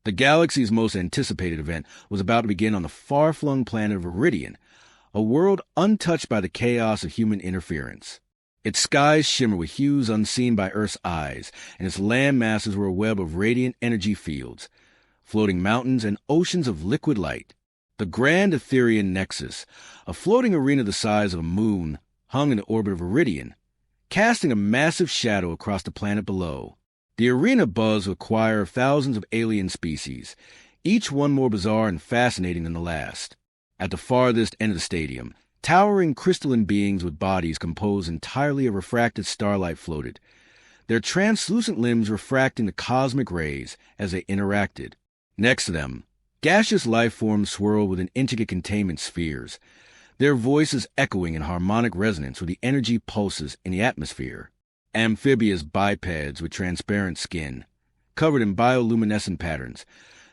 The galaxy's most anticipated event was about to begin on the far-flung planet of Iridian, a world untouched by the chaos of human interference. Its skies shimmered with hues unseen by Earth's eyes, and its land masses were a web of radiant energy fields, floating mountains and oceans of liquid light. The grand Etherian Nexus, a floating arena the size of a moon, hung in the orbit of Iridian, casting a massive shadow across the planet below. The arena buzzed with a choir of thousands of alien species, each one more bizarre and fascinating than the last. At the farthest end of the stadium, towering crystalline beings with bodies composed entirely of refracted starlight floated, their translucent limbs refracting the cosmic rays as they interacted. Next to them, gaseous life forms swirled within intricate containment spheres, their voices echoing in harmonic resonance with the energy pulses in the atmosphere. Amphibious bipeds with transparent skin, covered in bioluminescent patterns,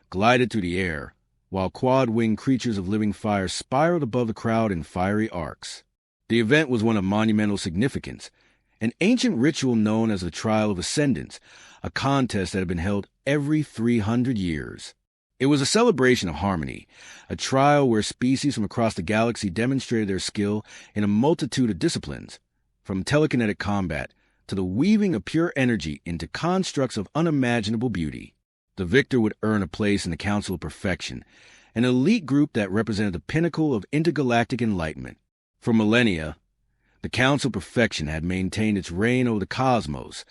glided through the air, while quad-winged creatures of living fire spiraled above the crowd in fiery arcs. The event was one of monumental significance, an ancient ritual known as the Trial of Ascendance, a contest that had been held every 300 years. It was a celebration of harmony, a trial where species from across the galaxy demonstrated their skill in a multitude of disciplines, from telekinetic combat to the weaving of pure energy into constructs of unimaginable beauty. The victor would earn a place in the Council of Perfection, an elite group that represented the pinnacle of intergalactic enlightenment. For millennia, the Council of Perfection had maintained its reign over the cosmos,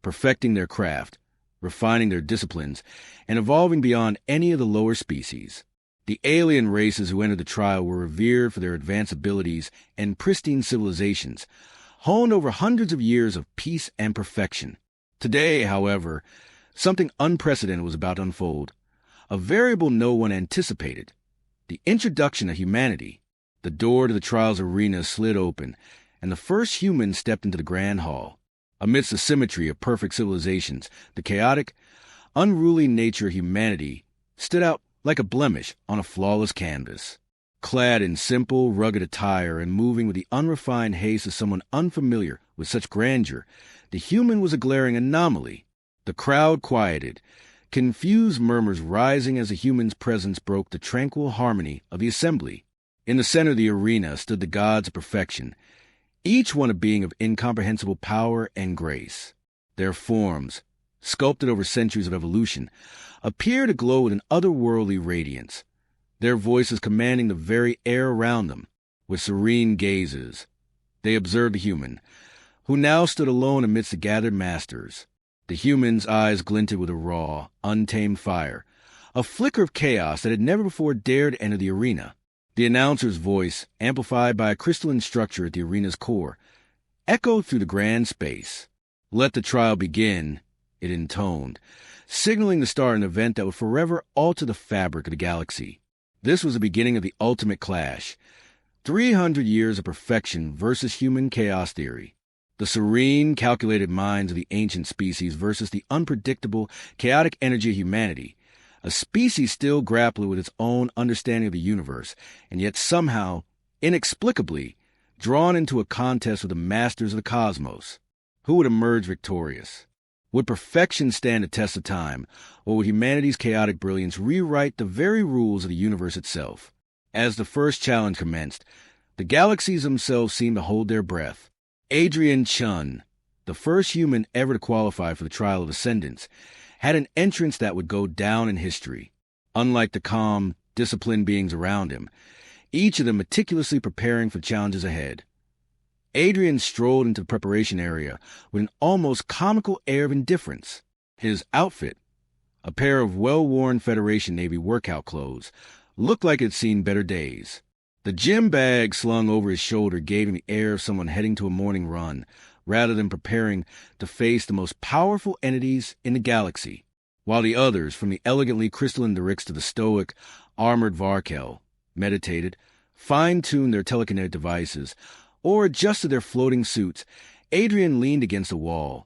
perfecting their craft, refining their disciplines, and evolving beyond any of the lower species. The alien races who entered the trial were revered for their advanced abilities and pristine civilizations, honed over hundreds of years of peace and perfection. Today, however, something unprecedented was about to unfold, a variable no one anticipated. The introduction of humanity. The door to the trial's arena slid open, and the first human stepped into the grand hall. Amidst the symmetry of perfect civilizations, the chaotic, unruly nature of humanity stood out like a blemish on a flawless canvas. Clad in simple, rugged attire and moving with the unrefined haste of someone unfamiliar with such grandeur, the human was a glaring anomaly. The crowd quieted, confused murmurs rising as the human's presence broke the tranquil harmony of the assembly. In the center of the arena stood the gods of perfection, each one a being of incomprehensible power and grace. Their forms, sculpted over centuries of evolution, appeared to glow with an otherworldly radiance, their voices commanding the very air around them. With serene gazes, they observed the human, who now stood alone amidst the gathered masters. The human's eyes glinted with a raw, untamed fire, a flicker of chaos that had never before dared enter the arena. The announcer's voice, amplified by a crystalline structure at the arena's core, echoed through the grand space. "Let the trial begin," it intoned, signaling the start of an event that would forever alter the fabric of the galaxy. This was the beginning of the ultimate clash, 300 years of perfection versus human chaos theory. The serene, calculated minds of the ancient species versus the unpredictable, chaotic energy of humanity, a species still grappling with its own understanding of the universe, and yet somehow, inexplicably, drawn into a contest with the masters of the cosmos. Who would emerge victorious? Would perfection stand the test of time, or would humanity's chaotic brilliance rewrite the very rules of the universe itself? As the first challenge commenced, the galaxies themselves seemed to hold their breath. Adrian Chun, the first human ever to qualify for the Trial of Ascendance, had an entrance that would go down in history. Unlike the calm, disciplined beings around him, each of them meticulously preparing for challenges ahead. Adrian strolled into the preparation area with an almost comical air of indifference. His outfit, a pair of well-worn Federation Navy workout clothes, looked like it had seen better days. The gym bag slung over his shoulder gave him the air of someone heading to a morning run, rather than preparing to face the most powerful entities in the galaxy, while the others, from the elegantly crystalline Derricks to the stoic, armored Varkel, meditated, fine-tuned their telekinetic devices, or adjusted their floating suits. Adrian leaned against the wall,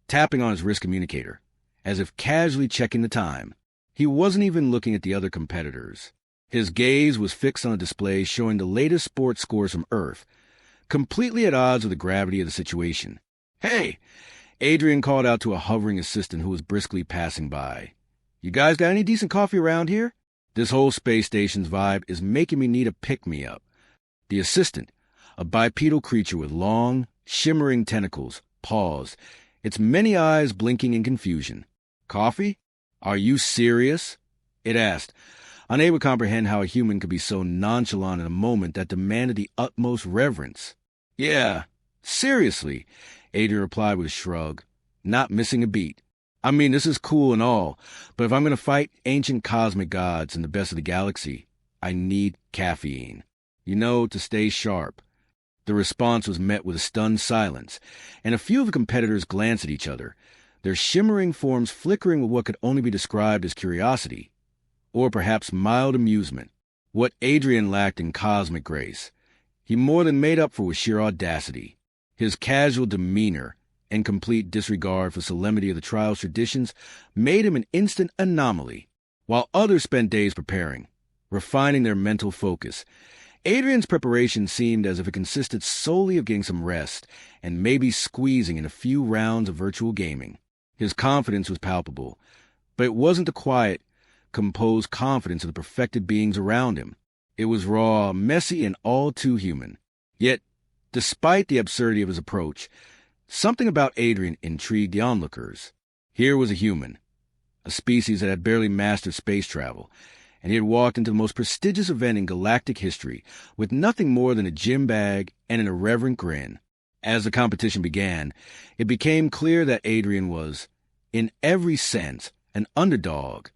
tapping on his wrist communicator, as if casually checking the time. He wasn't even looking at the other competitors. His gaze was fixed on a display showing the latest sports scores from Earth, completely at odds with the gravity of the situation. "Hey!" Adrian called out to a hovering assistant who was briskly passing by. You guys got any decent coffee around here? This whole space station's vibe is making me need a pick-me-up. The assistant, a bipedal creature with long, shimmering tentacles, paused, its many eyes blinking in confusion. Coffee? Are you serious? It asked, unable to comprehend how a human could be so nonchalant in a moment that demanded the utmost reverence. Yeah, seriously, Adrian replied with a shrug, not missing a beat. I mean, this is cool and all, but if I'm going to fight ancient cosmic gods and the best of the galaxy, I need caffeine. To stay sharp. The response was met with a stunned silence, and a few of the competitors glanced at each other, their shimmering forms flickering with what could only be described as curiosity, or perhaps mild amusement. What Adrian lacked in cosmic grace, he more than made up for with sheer audacity. His casual demeanor and complete disregard for solemnity of the trial's traditions made him an instant anomaly. While others spent days preparing, refining their mental focus, Adrian's preparation seemed as if it consisted solely of getting some rest and maybe squeezing in a few rounds of virtual gaming. His confidence was palpable, but it wasn't the quiet, composed confidence of the perfected beings around him. It was raw, messy, and all too human. Yet, despite the absurdity of his approach, something about Adrian intrigued the onlookers. Here was a human, a species that had barely mastered space travel, and he had walked into the most prestigious event in galactic history with nothing more than a gym bag and an irreverent grin. As the competition began, it became clear that Adrian was, in every sense, an underdog,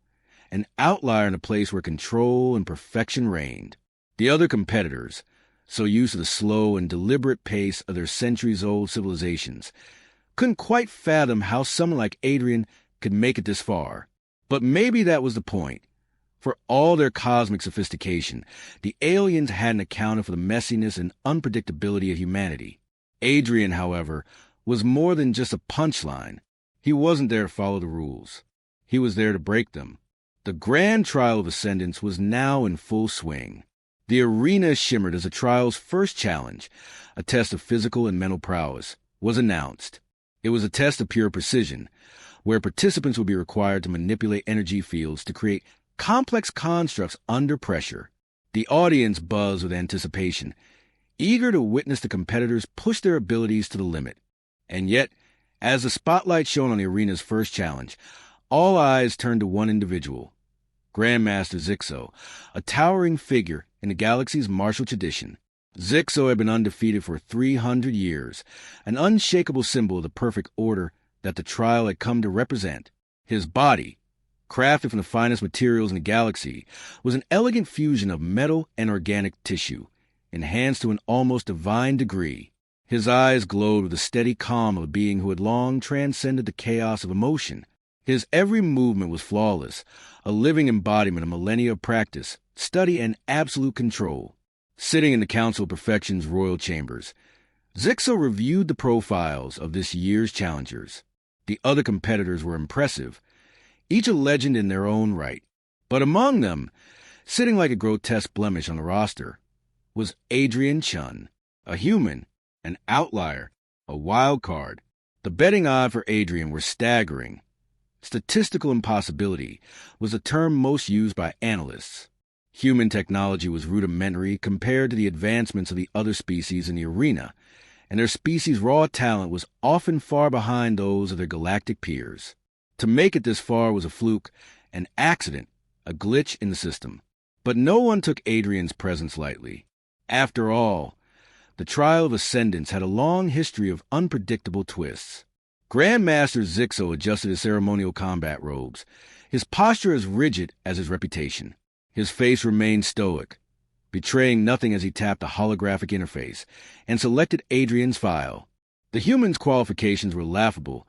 an outlier in a place where control and perfection reigned. The other competitors, so used to the slow and deliberate pace of their centuries-old civilizations, couldn't quite fathom how someone like Adrian could make it this far. But maybe that was the point. For all their cosmic sophistication, the aliens hadn't accounted for the messiness and unpredictability of humanity. Adrian, however, was more than just a punchline. He wasn't there to follow the rules. He was there to break them. The grand trial of ascendance was now in full swing. The arena shimmered as the trial's first challenge, a test of physical and mental prowess, was announced. It was a test of pure precision, where participants would be required to manipulate energy fields to create complex constructs under pressure. The audience buzzed with anticipation, eager to witness the competitors push their abilities to the limit. And yet, as the spotlight shone on the arena's first challenge, all eyes turned to one individual, Grandmaster Zixo, a towering figure in the galaxy's martial tradition. Zixo had been undefeated for 300 years, an unshakable symbol of the perfect order that the trial had come to represent. His body, crafted from the finest materials in the galaxy, was an elegant fusion of metal and organic tissue, enhanced to an almost divine degree. His eyes glowed with the steady calm of a being who had long transcended the chaos of emotion. His every movement was flawless, a living embodiment of millennia of practice, study, and absolute control. Sitting in the Council of Perfection's royal chambers, Zixo reviewed the profiles of this year's challengers. The other competitors were impressive, each a legend in their own right. But among them, sitting like a grotesque blemish on the roster, was Adrian Chun, a human, an outlier, a wild card. The betting odds for Adrian were staggering. Statistical impossibility was the term most used by analysts. Human technology was rudimentary compared to the advancements of the other species in the arena, and their species' raw talent was often far behind those of their galactic peers. To make it this far was a fluke, an accident, a glitch in the system. But no one took Adrian's presence lightly. After all, the trial of ascendance had a long history of unpredictable twists. Grandmaster Zixo adjusted his ceremonial combat robes, his posture as rigid as his reputation. His face remained stoic, betraying nothing as he tapped the holographic interface and selected Adrian's file. The human's qualifications were laughable,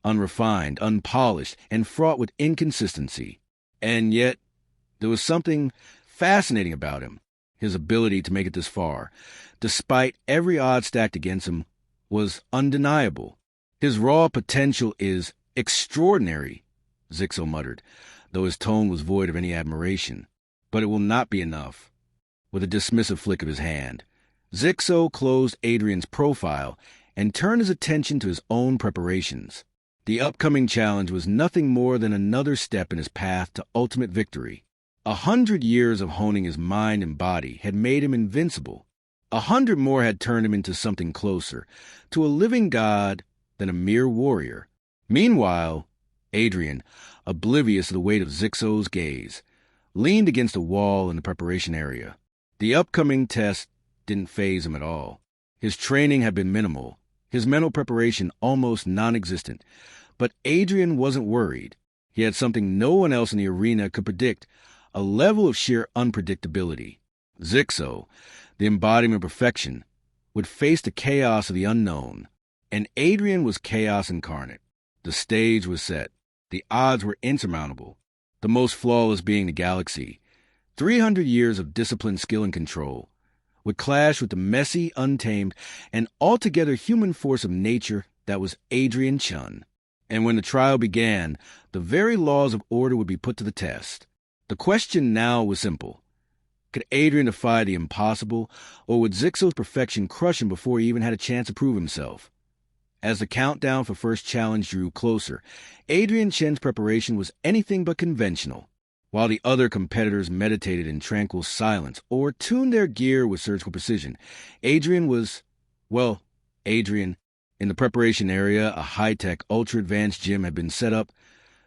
unrefined, unpolished, and fraught with inconsistency. And yet, there was something fascinating about him. His ability to make it this far, despite every odds stacked against him, was undeniable. His raw potential is extraordinary, Zixo muttered, though his tone was void of any admiration. But it will not be enough. With a dismissive flick of his hand, Zixo closed Adrian's profile and turned his attention to his own preparations. The upcoming challenge was nothing more than another step in his path to ultimate victory. 100 years of honing his mind and body had made him invincible. 100 more had turned him into something closer to a living god than a mere warrior. Meanwhile, Adrian, oblivious of the weight of Zixo's gaze, leaned against a wall in the preparation area. The upcoming test didn't faze him at all. His training had been minimal, his mental preparation almost non-existent, but Adrian wasn't worried. He had something no one else in the arena could predict, a level of sheer unpredictability. Zixo, the embodiment of perfection, would face the chaos of the unknown, and Adrian was chaos incarnate. The stage was set. The odds were insurmountable, the most flawless being the galaxy. 300 years of disciplined skill and control would clash with the messy, untamed, and altogether human force of nature that was Adrian Chun. And when the trial began, the very laws of order would be put to the test. The question now was simple. Could Adrian defy the impossible, or would Zixo's perfection crush him before he even had a chance to prove himself? As the countdown for first challenge drew closer, Adrian Chen's preparation was anything but conventional. While the other competitors meditated in tranquil silence or tuned their gear with surgical precision, Adrian, in the preparation area, a high-tech, ultra-advanced gym had been set up,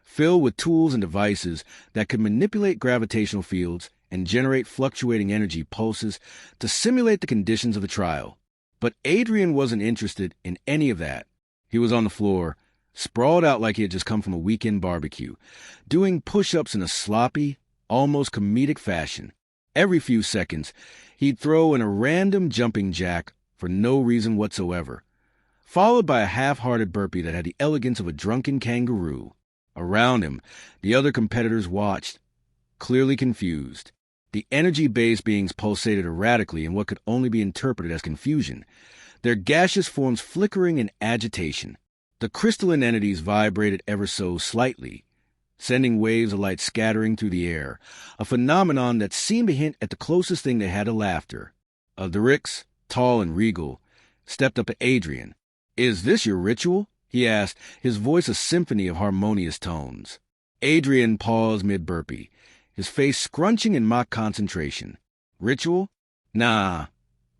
filled with tools and devices that could manipulate gravitational fields and generate fluctuating energy pulses to simulate the conditions of the trial. But Adrian wasn't interested in any of that. He was on the floor, sprawled out like he had just come from a weekend barbecue, doing push-ups in a sloppy, almost comedic fashion. Every few seconds, he'd throw in a random jumping jack for no reason whatsoever, followed by a half-hearted burpee that had the elegance of a drunken kangaroo. Around him, the other competitors watched, clearly confused. The energy-based beings pulsated erratically in what could only be interpreted as confusion, their gaseous forms flickering in agitation. The crystalline entities vibrated ever so slightly, sending waves of light scattering through the air, a phenomenon that seemed to hint at the closest thing they had to laughter. The Rix, tall and regal, stepped up to Adrian. "Is this your ritual?" he asked, his voice a symphony of harmonious tones. Adrian paused mid-burpee, his face scrunching in mock concentration. "Ritual? Nah,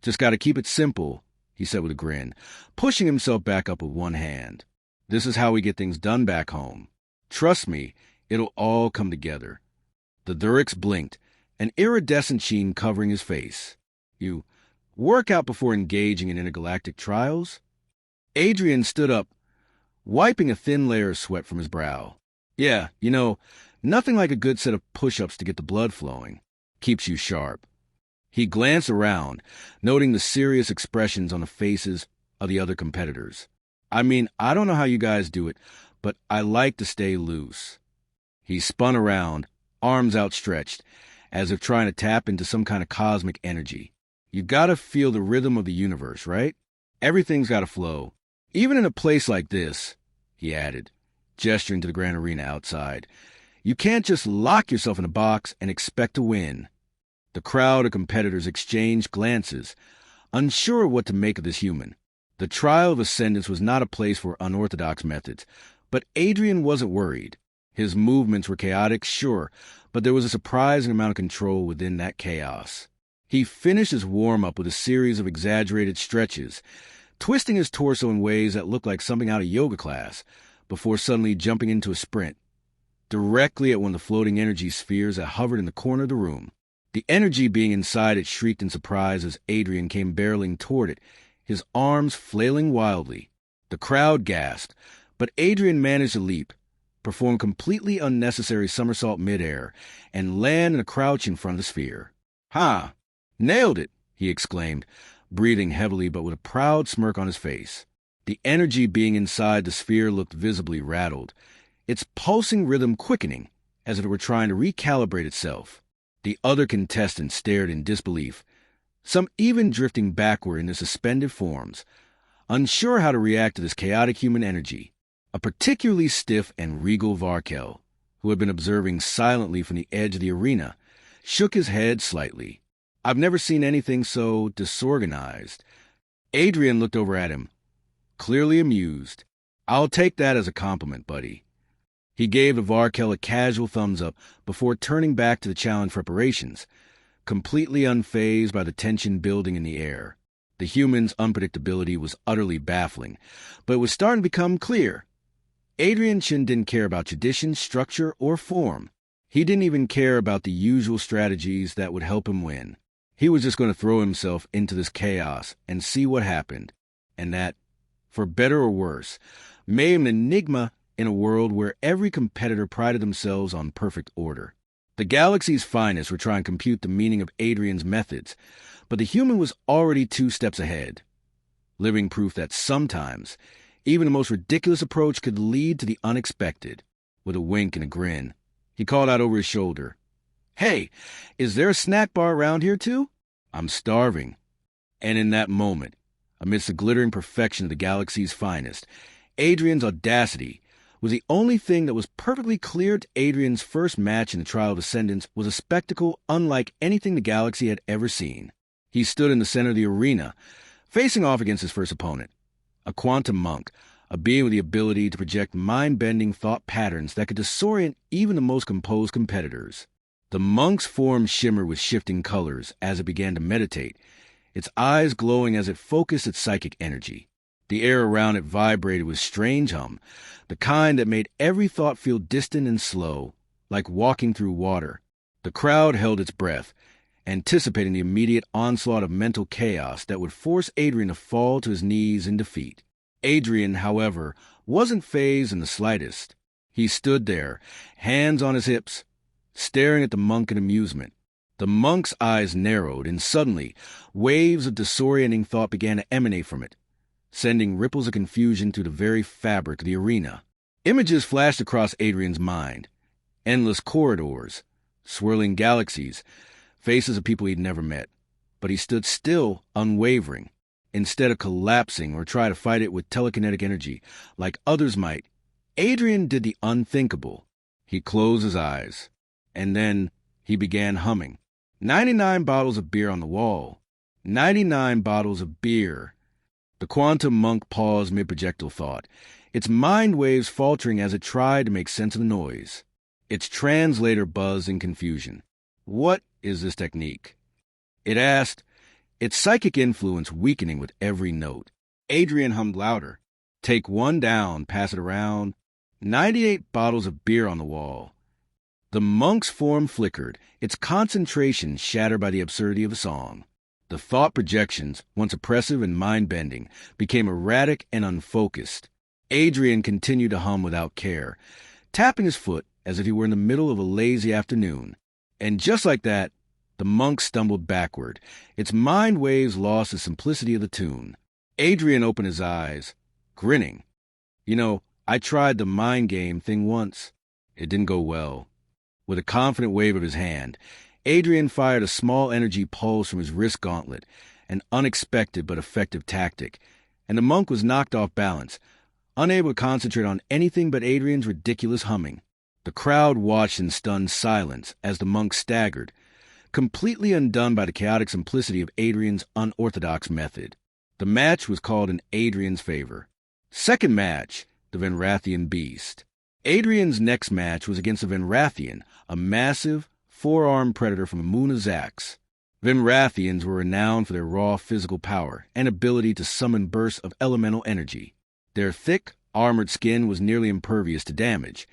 just gotta keep it simple," he said with a grin, pushing himself back up with one hand. "This is how we get things done back home. Trust me, it'll all come together." The Durix blinked, an iridescent sheen covering his face. "You work out before engaging in intergalactic trials?" Adrian stood up, wiping a thin layer of sweat from his brow. "Yeah, nothing like a good set of push-ups to get the blood flowing. Keeps you sharp." He glanced around, noting the serious expressions on the faces of the other competitors. "I don't know how you guys do it, but I like to stay loose." He spun around, arms outstretched, as if trying to tap into some kind of cosmic energy. "You gotta feel the rhythm of the universe, right? Everything's gotta flow. Even in a place like this," he added, gesturing to the grand arena outside. "You can't just lock yourself in a box and expect to win." The crowd of competitors exchanged glances, unsure of what to make of this human. The trial of ascendance was not a place for unorthodox methods, but Adrian wasn't worried. His movements were chaotic, sure, but there was a surprising amount of control within that chaos. He finished his warm-up with a series of exaggerated stretches, twisting his torso in ways that looked like something out of yoga class, before suddenly jumping into a sprint, directly at one of the floating energy spheres that hovered in the corner of the room. The energy being inside it shrieked in surprise as Adrian came barreling toward it, his arms flailing wildly. The crowd gasped, but Adrian managed to leap, perform completely unnecessary somersault midair, and land in a crouch in front of the sphere. "Ha! Nailed it!" he exclaimed, breathing heavily but with a proud smirk on his face. The energy being inside the sphere looked visibly rattled, its pulsing rhythm quickening as if it were trying to recalibrate itself. The other contestants stared in disbelief, some even drifting backward in their suspended forms, unsure how to react to this chaotic human energy. A particularly stiff and regal Varkel, who had been observing silently from the edge of the arena, shook his head slightly. "I've never seen anything so disorganized." Adrian looked over at him, clearly amused. I'll take that as a compliment, buddy. He gave the Varkel a casual thumbs up before turning back to the challenge preparations, completely unfazed by the tension building in the air. The human's unpredictability was utterly baffling, but it was starting to become clear. Adrian Chin didn't care about tradition, structure, or form. He didn't even care about the usual strategies that would help him win. He was just going to throw himself into this chaos and see what happened. And that, for better or worse, made him an enigma in a world where every competitor prided themselves on perfect order. The galaxy's finest were trying to compute the meaning of Adrian's methods, but the human was already 2 steps ahead, living proof that sometimes even the most ridiculous approach could lead to the unexpected. With a wink and a grin, he called out over his shoulder, "Hey, is there a snack bar around here too? I'm starving." And in that moment, amidst the glittering perfection of the galaxy's finest, Adrian's audacity was the only thing that was perfectly clear to Adrian's first match in the Trial of Ascendance was a spectacle unlike anything the galaxy had ever seen. He stood in the center of the arena, facing off against his first opponent, a quantum monk, a being with the ability to project mind-bending thought patterns that could disorient even the most composed competitors. The monk's form shimmered with shifting colors as it began to meditate, its eyes glowing as it focused its psychic energy. The air around it vibrated with strange hum, the kind that made every thought feel distant and slow, like walking through water. The crowd held its breath, anticipating the immediate onslaught of mental chaos that would force Adrian to fall to his knees in defeat. Adrian, however, wasn't fazed in the slightest. He stood there, hands on his hips, staring at the monk in amusement. The monk's eyes narrowed, and suddenly, waves of disorienting thought began to emanate from it, sending ripples of confusion through the very fabric of the arena. Images flashed across Adrian's mind. Endless corridors, swirling galaxies, faces of people he'd never met. But he stood still, unwavering. Instead of collapsing or try to fight it with telekinetic energy, like others might, Adrian did the unthinkable. He closed his eyes, and then he began humming. 99 bottles of beer on the wall. 99 bottles of beer. The quantum monk paused mid-projectile thought, its mind waves faltering as it tried to make sense of the noise. Its translator buzzed in confusion. What is this technique? It asked, its psychic influence weakening with every note. Adrian hummed louder. Take 1 down, pass it around. 98 bottles of beer on the wall. The monk's form flickered, its concentration shattered by the absurdity of the song. The thought projections, once oppressive and mind-bending, became erratic and unfocused. Adrian continued to hum without care, tapping his foot as if he were in the middle of a lazy afternoon. And just like that, the monk stumbled backward, its mind waves lost the simplicity of the tune. Adrian opened his eyes, grinning. I tried the mind game thing once. It didn't go well. With a confident wave of his hand, Adrian fired a small energy pulse from his wrist gauntlet, an unexpected but effective tactic, and the monk was knocked off balance, unable to concentrate on anything but Adrian's ridiculous humming. The crowd watched in stunned silence as the monk staggered, completely undone by the chaotic simplicity of Adrian's unorthodox method. The match was called in Adrian's favor. Second match, the Venrathian Beast. Adrian's next match was against the Venrathian, a massive, 4-armed predator from the moon of Zax. Venrathians were renowned for their raw physical power and ability to summon bursts of elemental energy. Their thick, armored skin was nearly impervious to damage,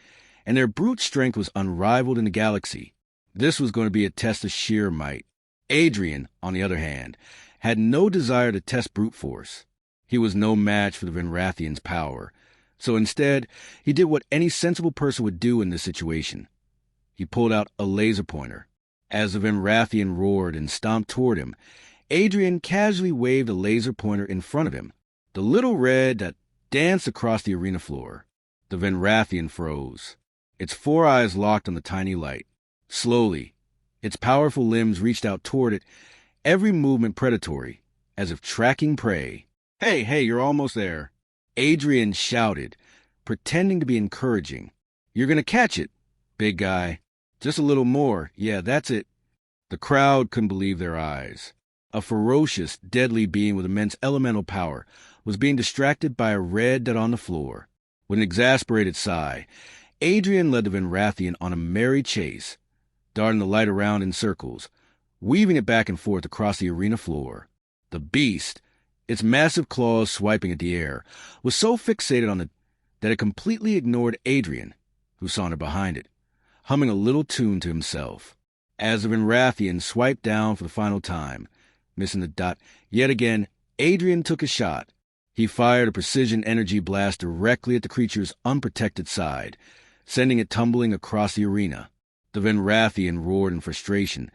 and their brute strength was unrivaled in the galaxy. This was going to be a test of sheer might. Adrian, on the other hand, had no desire to test brute force. He was no match for the Venrathian's power, so instead, he did what any sensible person would do in this situation. He pulled out a laser pointer. As the Venrathian roared and stomped toward him, Adrian casually waved a laser pointer in front of him, the little red that danced across the arena floor. The Venrathian froze, its 4 eyes locked on the tiny light. Slowly, its powerful limbs reached out toward it, every movement predatory, as if tracking prey. Hey, you're almost there. Adrian shouted, pretending to be encouraging. You're going to catch it, big guy. Just a little more. Yeah, that's it. The crowd couldn't believe their eyes. A ferocious, deadly being with immense elemental power was being distracted by a red dot on the floor. With an exasperated sigh, Adrian led the Venrathian on a merry chase, darting the light around in circles, weaving it back and forth across the arena floor. The beast, its massive claws swiping at the air, was so fixated on it that it completely ignored Adrian, who sauntered behind it, humming a little tune to himself. As the Venrathian swiped down for the final time, missing the dot yet again, Adrian took a shot. He fired a precision energy blast directly at the creature's unprotected side, sending it tumbling across the arena. The Venrathian roared in frustration,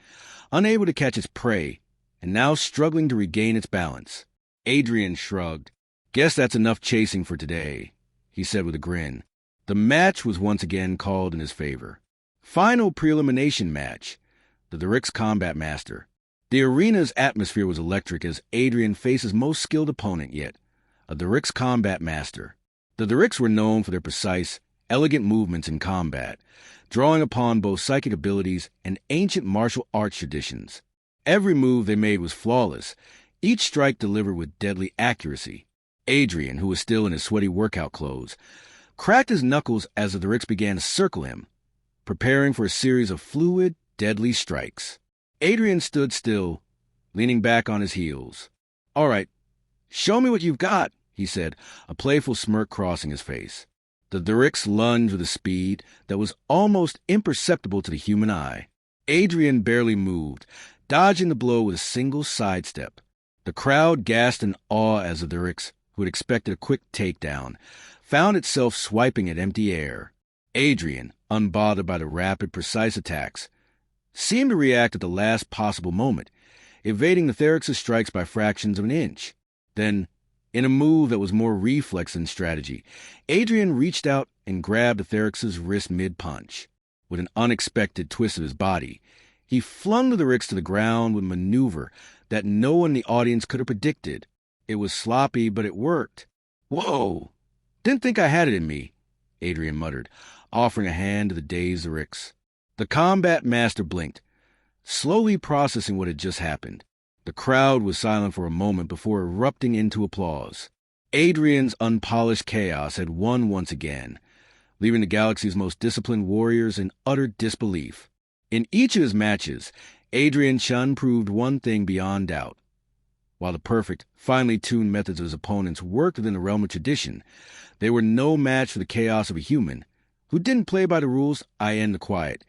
unable to catch its prey, and now struggling to regain its balance. Adrian shrugged. "Guess that's enough chasing for today," he said with a grin. The match was once again called in his favor. Final pre-elimination match. The Derrick's Combat Master. The arena's atmosphere was electric as Adrian faced his most skilled opponent yet, a Derrick's Combat Master. The Derricks were known for their precise, elegant movements in combat, drawing upon both psychic abilities and ancient martial arts traditions. Every move they made was flawless, each strike delivered with deadly accuracy. Adrian, who was still in his sweaty workout clothes, cracked his knuckles as the Derricks began to circle him, preparing for a series of fluid, deadly strikes. Adrian stood still, leaning back on his heels. "All right, show me what you've got," he said, a playful smirk crossing his face. The Derricks lunged with a speed that was almost imperceptible to the human eye. Adrian barely moved, dodging the blow with a single sidestep. The crowd gasped in awe as the Derricks, who had expected a quick takedown, found itself swiping at empty air. Adrian, unbothered by the rapid, precise attacks, seemed to react at the last possible moment, evading the Therix' strikes by fractions of an inch. Then, in a move that was more reflex than strategy, Adrian reached out and grabbed the Therix' wrist mid-punch. With an unexpected twist of his body, he flung the Derricks to the ground with a maneuver that no one in the audience could have predicted. It was sloppy, but it worked. "Whoa! Didn't think I had it in me," Adrian muttered, offering a hand to the dazed Derricks. The Combat Master blinked, slowly processing what had just happened. The crowd was silent for a moment before erupting into applause. Adrian's unpolished chaos had won once again, leaving the galaxy's most disciplined warriors in utter disbelief. In each of his matches, Adrian Chun proved one thing beyond doubt. While the perfect, finely tuned methods of his opponents worked within the realm of tradition, they were no match for the chaos of a human who didn't play by the rules in the quiet,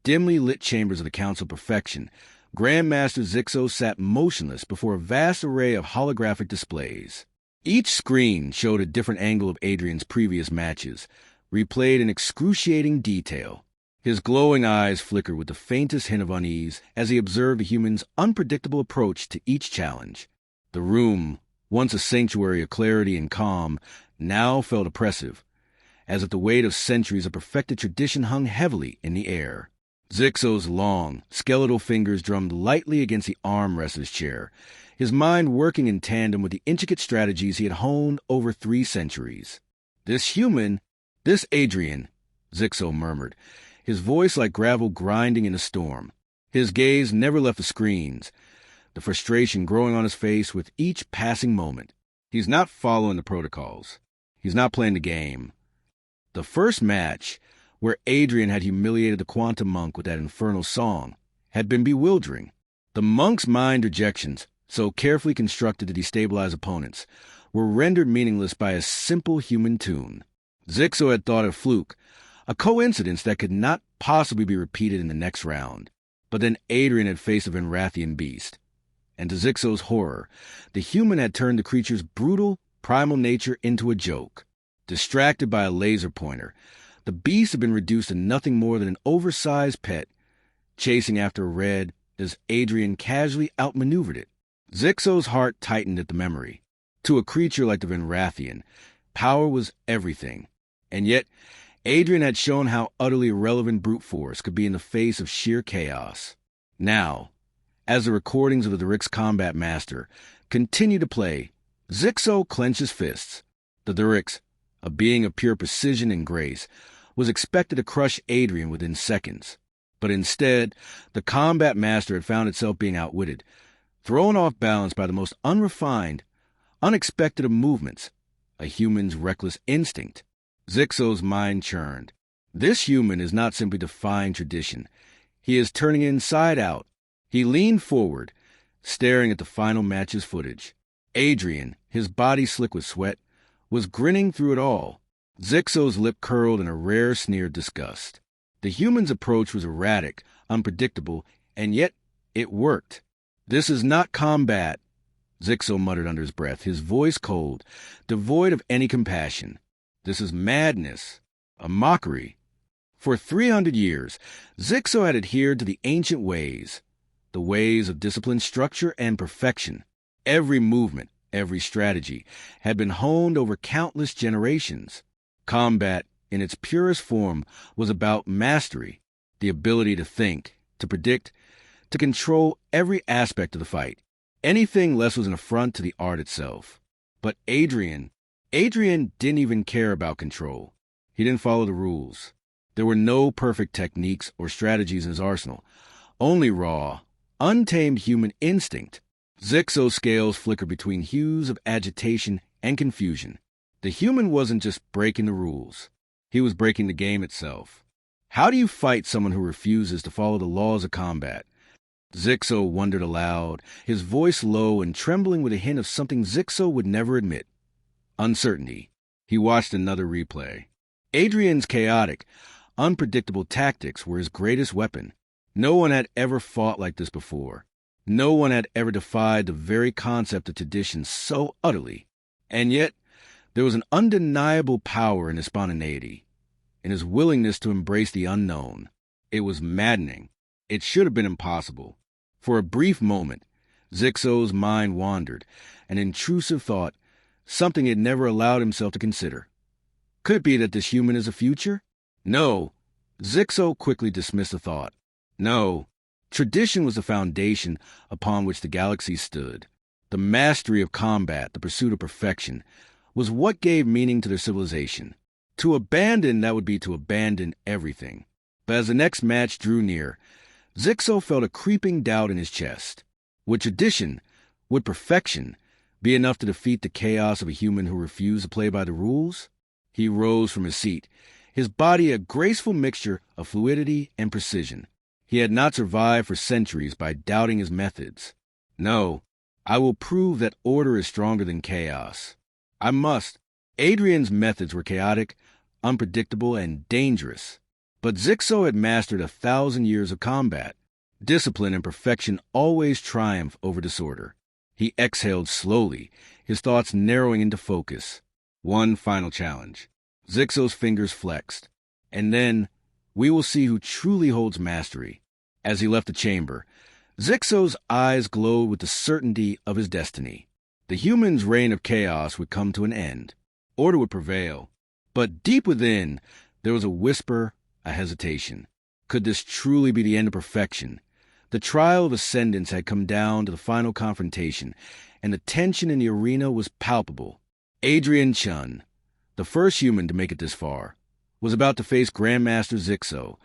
dimly lit chambers of the Council of Perfection. Grandmaster Zixo sat motionless before a vast array of holographic displays. Each screen showed a different angle of Adrian's previous matches, replayed in excruciating detail. His glowing eyes flickered with the faintest hint of unease as he observed the human's unpredictable approach to each challenge. The room, once a sanctuary of clarity and calm, now felt oppressive, as if the weight of centuries of perfected tradition hung heavily in the air. Zixo's long, skeletal fingers drummed lightly against the armrest of his chair, his mind working in tandem with the intricate strategies he had honed over 3 centuries. "This human, this Adrian," Zixo murmured, his voice like gravel grinding in a storm. His gaze never left the screens, the frustration growing on his face with each passing moment. "He's not following the protocols. He's not playing the game." The first match, where Adrian had humiliated the Quantum Monk with that infernal song, had been bewildering. The monk's mind rejections, so carefully constructed to destabilize opponents, were rendered meaningless by a simple human tune. Zixo had thought it a fluke, a coincidence that could not possibly be repeated in the next round. But then Adrian had faced a Venrathian beast, and to Zixo's horror, the human had turned the creature's brutal, primal nature into a joke. Distracted by a laser pointer, the beast had been reduced to nothing more than an oversized pet, chasing after a red as Adrian casually outmaneuvered it. Zixo's heart tightened at the memory. To a creature like the Venrathian, power was everything. And yet, Adrian had shown how utterly irrelevant brute force could be in the face of sheer chaos. Now, as the recordings of the Derrick's Combat Master continued to play, Zixo clenched his fists. The Derrick's, a being of pure precision and grace, was expected to crush Adrian within seconds. But instead, the Combat Master had found itself being outwitted, thrown off balance by the most unrefined, unexpected of movements, a human's reckless instinct. Zixo's mind churned. This human is not simply defying tradition. He is turning it inside out. He leaned forward, staring at the final match's footage. Adrian, his body slick with sweat, was grinning through it all. Zixo's lip curled in a rare sneer of disgust. The human's approach was erratic, unpredictable, and yet it worked. "This is not combat," Zixo muttered under his breath, his voice cold, devoid of any compassion. "This is madness, a mockery." For 300 years, Zixo had adhered to the ancient ways, the ways of disciplined structure and perfection. Every movement, every strategy had been honed over countless generations. Combat, in its purest form, was about mastery, the ability to think, to predict, to control every aspect of the fight. Anything less was an affront to the art itself. But Adrian didn't even care about control. He didn't follow the rules. There were no perfect techniques or strategies in his arsenal, only raw, untamed human instinct. Zixo's scales flickered between hues of agitation and confusion. The human wasn't just breaking the rules. He was breaking the game itself. How do you fight someone who refuses to follow the laws of combat? Zixo wondered aloud, his voice low and trembling with a hint of something Zixo would never admit. Uncertainty. He watched another replay. Adrian's chaotic, unpredictable tactics were his greatest weapon. No one had ever fought like this before. No one had ever defied the very concept of tradition so utterly. And yet, there was an undeniable power in his spontaneity, in his willingness to embrace the unknown. It was maddening. It should have been impossible. For a brief moment, Zixo's mind wandered, an intrusive thought, something he had never allowed himself to consider. Could it be that this human is a future? No. Zixo quickly dismissed the thought. No. Tradition was the foundation upon which the galaxy stood. The mastery of combat, the pursuit of perfection, was what gave meaning to their civilization. To abandon that would be to abandon everything. But as the next match drew near, Zixo felt a creeping doubt in his chest. Would tradition, would perfection, be enough to defeat the chaos of a human who refused to play by the rules? He rose from his seat, his body a graceful mixture of fluidity and precision. He had not survived for centuries by doubting his methods. No, I will prove that order is stronger than chaos. I must. Adrian's methods were chaotic, unpredictable, and dangerous. But Zixo had mastered 1,000 years of combat. Discipline and perfection always triumph over disorder. He exhaled slowly, his thoughts narrowing into focus. One final challenge. Zixo's fingers flexed. And then, we will see who truly holds mastery. As he left the chamber, Zixo's eyes glowed with the certainty of his destiny. The human's reign of chaos would come to an end. Order would prevail. But deep within, there was a whisper, a hesitation. Could this truly be the end of perfection? The trial of ascendance had come down to the final confrontation, and the tension in the arena was palpable. Adrian Chun, the first human to make it this far, was about to face Grandmaster Zixo,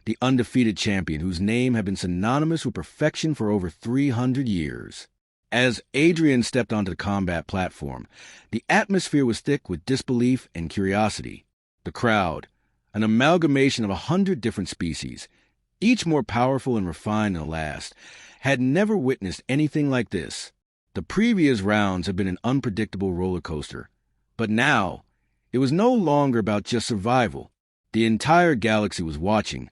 the undefeated champion whose name had been synonymous with perfection for over 300 years. As Adrian stepped onto the combat platform, the atmosphere was thick with disbelief and curiosity. The crowd, an amalgamation of 100 different species, each more powerful and refined than the last, had never witnessed anything like this. The previous rounds had been an unpredictable roller coaster. But now, it was no longer about just survival. The entire galaxy was watching,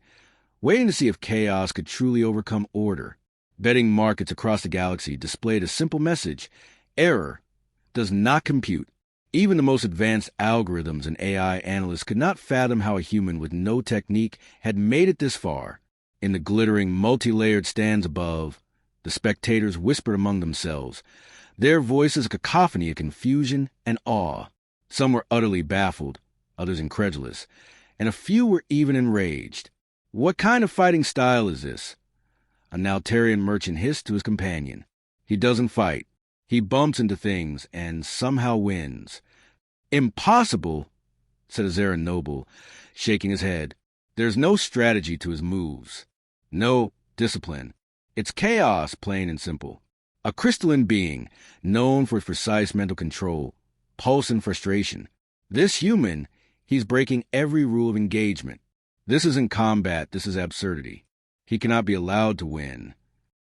waiting to see if chaos could truly overcome order. Betting markets across the galaxy displayed a simple message: error does not compute. Even the most advanced algorithms and AI analysts could not fathom how a human with no technique had made it this far. In the glittering, multi-layered stands above, the spectators whispered among themselves, their voices a cacophony of confusion and awe. Some were utterly baffled, others incredulous, and a few were even enraged. What kind of fighting style is this? A Naltarian merchant hissed to his companion. He doesn't fight. He bumps into things and somehow wins. Impossible, said a Zaran noble, shaking his head. There's no strategy to his moves. No discipline. It's chaos, plain and simple. A crystalline being, known for its precise mental control, pulse and frustration. This human, He's breaking every rule of engagement. This isn't combat, this is absurdity. He cannot be allowed to win.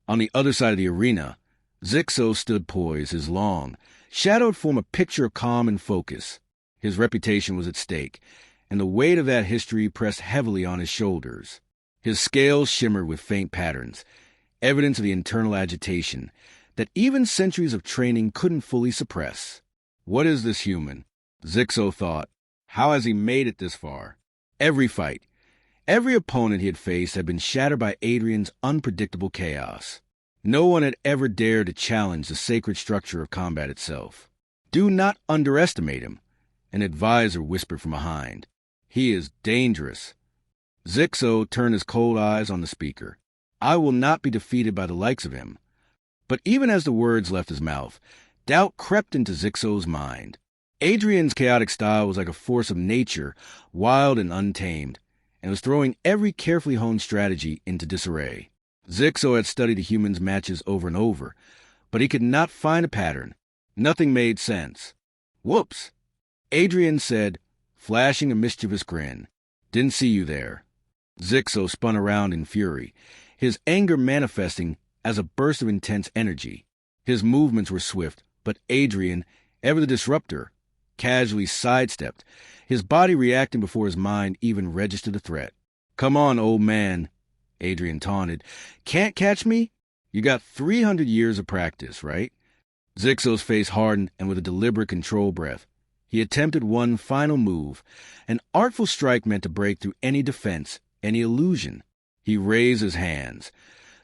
On the other side of the arena, Zixo stood poised, his long, shadowed form a picture of calm and focus. His reputation was at stake, and the weight of that history pressed heavily on his shoulders. His scales shimmered with faint patterns, evidence of the internal agitation that even centuries of training couldn't fully suppress. What is this human? Zixo thought. How has he made it this far? Every fight, every opponent he had faced had been shattered by Adrian's unpredictable chaos. No one had ever dared to challenge the sacred structure of combat itself. Do not underestimate him, an advisor whispered from behind. He is dangerous. Zixo turned his cold eyes on the speaker. I will not be defeated by the likes of him. But even as the words left his mouth, doubt crept into Zixo's mind. Adrian's chaotic style was like a force of nature, wild and untamed, and was throwing every carefully honed strategy into disarray. Zixo had studied the human's matches over and over, but he could not find a pattern. Nothing made sense. Whoops! Adrian said, flashing a mischievous grin. Didn't see you there. Zixo spun around in fury, his anger manifesting as a burst of intense energy. His movements were swift, but Adrian, ever the disruptor, casually sidestepped, his body reacting before his mind even registered the threat. Come on, old man, Adrian taunted. Can't catch me? You got 300 years of practice, right? Zixo's face hardened, and with a deliberate control breath, he attempted one final move, an artful strike meant to break through any defense, any illusion. He raised his hands,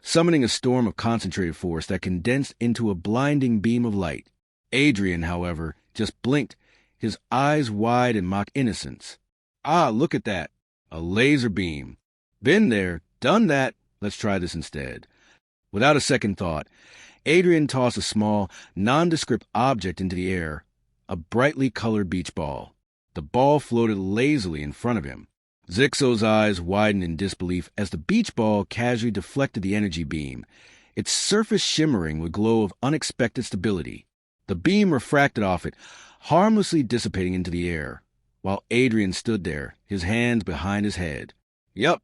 summoning a storm of concentrated force that condensed into a blinding beam of light. Adrian, however, just blinked, his eyes wide in mock innocence. Ah, look at that. A laser beam. Been there, done that. Let's try this instead. Without a second thought, Adrian tossed a small, nondescript object into the air, a brightly colored beach ball. The ball floated lazily in front of him. Zixo's eyes widened in disbelief as the beach ball casually deflected the energy beam, its surface shimmering with a glow of unexpected stability. The beam refracted off it, harmlessly dissipating into the air, while Adrian stood there, his hands behind his head. Yup,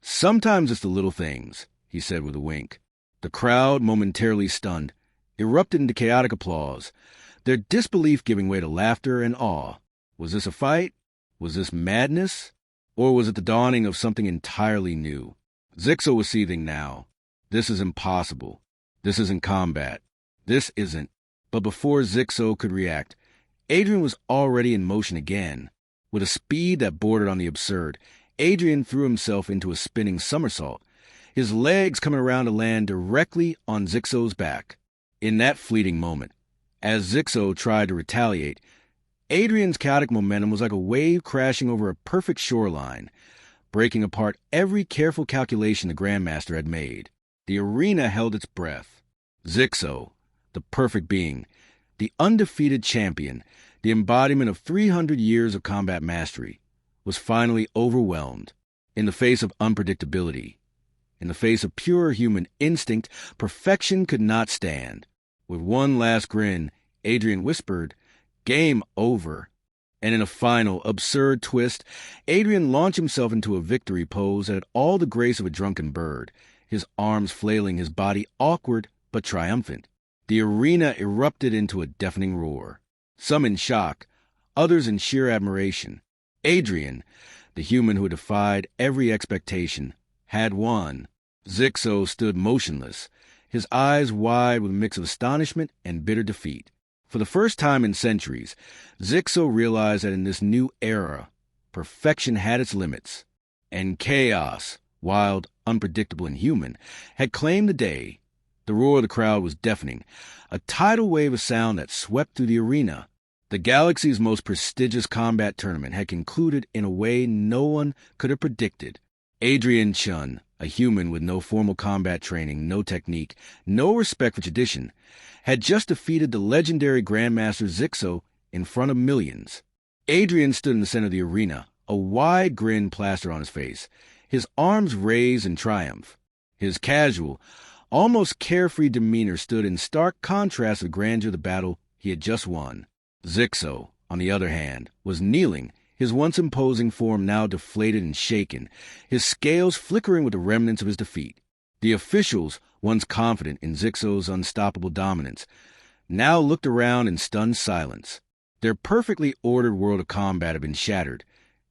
sometimes it's the little things, he said with a wink. The crowd, momentarily stunned, erupted into chaotic applause, their disbelief giving way to laughter and awe. Was this a fight? Was this madness? Or was it the dawning of something entirely new? Zixo was seething now. This is impossible. This isn't combat. This isn't. But before Zixo could react, Adrian was already in motion again. With a speed that bordered on the absurd, Adrian threw himself into a spinning somersault, his legs coming around to land directly on Zixo's back. In that fleeting moment, as Zixo tried to retaliate, Adrian's chaotic momentum was like a wave crashing over a perfect shoreline, breaking apart every careful calculation the Grandmaster had made. The arena held its breath. Zixo, the perfect being, the undefeated champion, the embodiment of 300 years of combat mastery, was finally overwhelmed. In the face of unpredictability, in the face of pure human instinct, perfection could not stand. With one last grin, Adrian whispered, Game over. And in a final, absurd twist, Adrian launched himself into a victory pose that had all the grace of a drunken bird, his arms flailing, his body awkward but triumphant. The arena erupted into a deafening roar, some in shock, others in sheer admiration. Adrian, the human who had defied every expectation, had won. Zixo stood motionless, his eyes wide with a mix of astonishment and bitter defeat. For the first time in centuries, Zixo realized that in this new era, perfection had its limits, and chaos, wild, unpredictable, and human, had claimed the day. The roar of the crowd was deafening, a tidal wave of sound that swept through the arena. The galaxy's most prestigious combat tournament had concluded in a way no one could have predicted. Adrian Chun, a human with no formal combat training, no technique, no respect for tradition, had just defeated the legendary Grandmaster Zixo in front of millions. Adrian stood in the center of the arena, a wide grin plastered on his face, his arms raised in triumph. His casual, almost carefree demeanor stood in stark contrast to the grandeur of the battle he had just won. Zixo, on the other hand, was kneeling, his once imposing form now deflated and shaken, his scales flickering with the remnants of his defeat. The officials, once confident in Zixo's unstoppable dominance, now looked around in stunned silence. Their perfectly ordered world of combat had been shattered,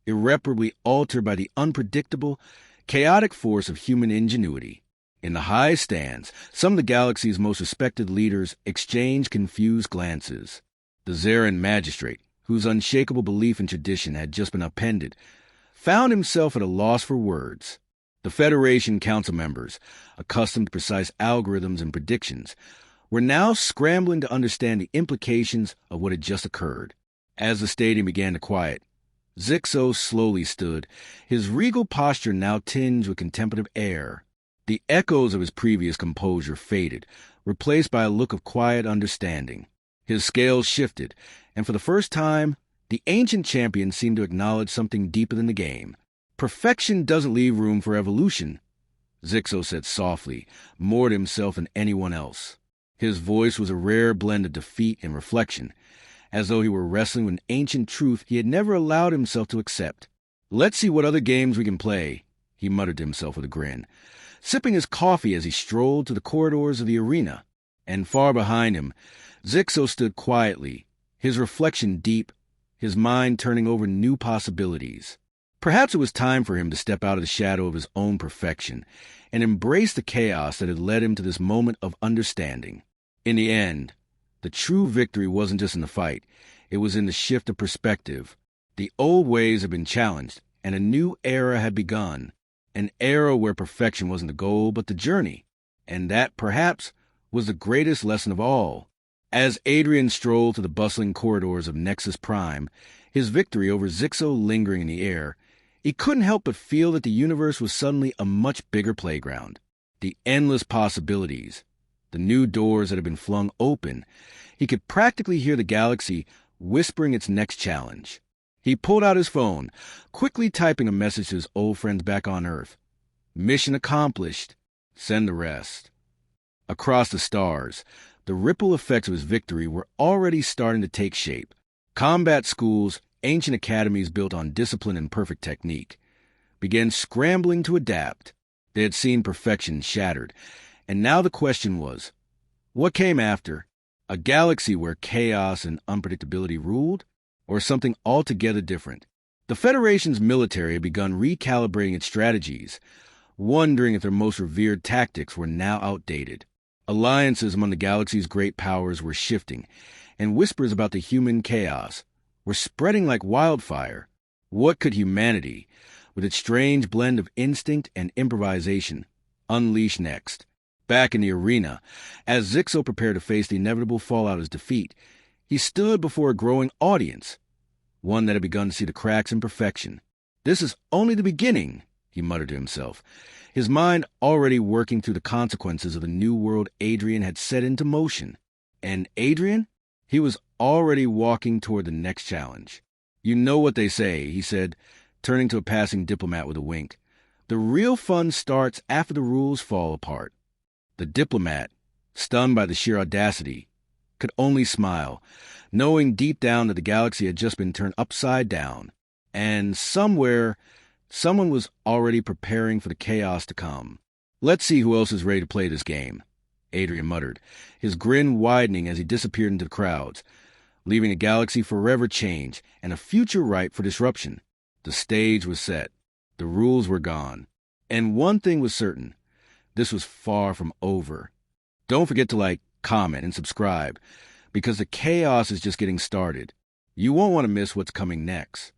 irreparably altered by the unpredictable, chaotic force of human ingenuity. In the high stands, some of the galaxy's most respected leaders exchanged confused glances. The Zarin magistrate, whose unshakable belief in tradition had just been upended, found himself at a loss for words. The Federation council members, accustomed to precise algorithms and predictions, were now scrambling to understand the implications of what had just occurred. As the stadium began to quiet, Zixo slowly stood, his regal posture now tinged with contemplative air. The echoes of his previous composure faded, replaced by a look of quiet understanding. His scales shifted, and for the first time, the ancient champion seemed to acknowledge something deeper than the game. Perfection doesn't leave room for evolution, Zixo said softly, more to himself than anyone else. His voice was a rare blend of defeat and reflection, as though he were wrestling with an ancient truth he had never allowed himself to accept. "Let's see what other games we can play," he muttered to himself with a grin, sipping his coffee as he strolled to the corridors of the arena. And far behind him, Zixo stood quietly, his reflection deep, his mind turning over new possibilities. Perhaps it was time for him to step out of the shadow of his own perfection and embrace the chaos that had led him to this moment of understanding. In the end, the true victory wasn't just in the fight, it was in the shift of perspective. The old ways had been challenged, and a new era had begun. An era where perfection wasn't the goal, but the journey. And that, perhaps, was the greatest lesson of all. As Adrian strolled to the bustling corridors of Nexus Prime, his victory over Zixo lingering in the air, he couldn't help but feel that the universe was suddenly a much bigger playground. The endless possibilities, the new doors that had been flung open, he could practically hear the galaxy whispering its next challenge. He pulled out his phone, quickly typing a message to his old friends back on Earth. "Mission accomplished. Send the rest." Across the stars, the ripple effects of his victory were already starting to take shape. Combat schools, ancient academies built on discipline and perfect technique, began scrambling to adapt. They had seen perfection shattered, and now the question was, what came after? A galaxy where chaos and unpredictability ruled? Or something altogether different? The Federation's military had begun recalibrating its strategies, wondering if their most revered tactics were now outdated. Alliances among the galaxy's great powers were shifting, and whispers about the human chaos were spreading like wildfire. What could humanity, with its strange blend of instinct and improvisation, unleash next? Back in the arena, as Zixo prepared to face the inevitable fallout of his defeat, he stood before a growing audience, one that had begun to see the cracks in perfection. "This is only the beginning," he muttered to himself, his mind already working through the consequences of the new world Adrian had set into motion. And Adrian? He was already walking toward the next challenge. "You know what they say," he said, turning to a passing diplomat with a wink. "The real fun starts after the rules fall apart." The diplomat, stunned by the sheer audacity, could only smile, knowing deep down that the galaxy had just been turned upside down, and somewhere, someone was already preparing for the chaos to come. "Let's see who else is ready to play this game," Adrian muttered, his grin widening as he disappeared into the crowds, leaving a galaxy forever changed and a future ripe for disruption. The stage was set. The rules were gone. And one thing was certain. This was far from over. Don't forget to like, comment, and subscribe, because the chaos is just getting started. You won't want to miss what's coming next.